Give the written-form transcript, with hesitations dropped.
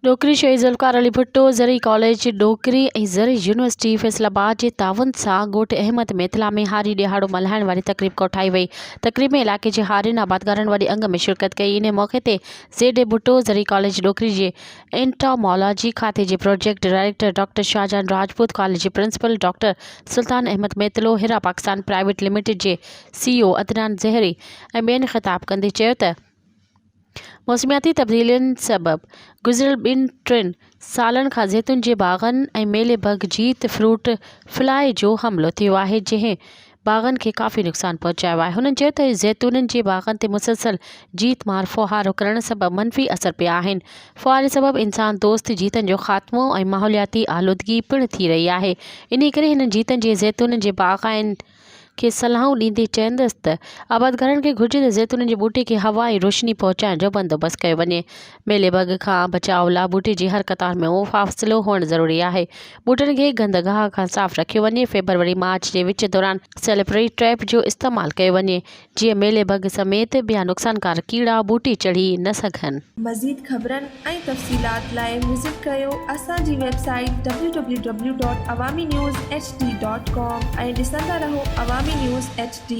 डोकरी शहीद ज़ुल्फ़िकार अली भुट्टो ज़रई कॉलेज डोकरी ऐं ज़रई यूनिवर्सिटी फैसलाबाद जे ताउन सां ॻोठ अहमद मेथला में हारी ॾियारो मल्हाइण वारी तक़रीब कोठाई वई। तक़रीब में इलाइक़े जे हारियुनि आबादगारनि वॾे अंग में शिरकत कई। इन मौक़े ते ज़ेड भुट्टो ज़रई कॉलेज डोकरी जे एंटोमोलॉजी खाते जे project director doctor Shahjahan Rajput, college जे principal doctor Sultan Ahmed Metlo, Hira Pakistan private limited जे CEO अदनान ज़हरी ऐं ॿियनि ख़िताब कंदे चयो त मौसमियाती तब्दीलियुनि सबबि गुज़िरियल 2-3 सालनि खां ज़ैतून जे बाग़नि ऐं मेले बग जीत फ्रूट फ्लाई जो हमिलो थियो आहे, जंहिं बाग़नि खे काफ़ी नुक़सानु पहुचायो आहे। हुननि चयो त ज़ैतूननि जे बाग़नि ते मुसलसल जीत मार फुहारो करण सबबि मनफ़ी असर पिया आहिनि। फुहारे सबबि इंसान दोस्त जीतनि जो ख़ात्मो ऐं माहौलियाती आलूदगी पिणु थी रही आहे। इन करे हिन जीतनि जे ज़ैतूननि जे बाग़ाइन खे सलाहूं ॾींदे चवंदसि त आबादगारनि खे घुर्जे त ज़ैतूननि जे ॿूटे खे हवा ऐं रोशनी पहुचाइण जो बंदोबस्तु कयो वञे। मेले बग खां बचाव लाइ ॿूटे जी हर क़तार में उहो फ़ासिलो हुअणु ज़रूरी आहे। ॿूटनि खे गंदगाह खां साफ़ रखियो वञे। फेबरवरी-मार्च जे विच दौरान सेलिब्रेटरी ट्रैप जो इस्तेमालु कयो वञे, जीअं मेले बग समेत ॿिया नुक़सानकार कीड़ा ॿूटे चढ़ी न सघनि। मज़ीद ख़बरनि ऐं तफ़सीलात लाइ विज़िट कयो असांजी वेबसाइट www.awamiNewsHD.com ऐं ॾिसंदा रहो अवामी न्यूज़ HD।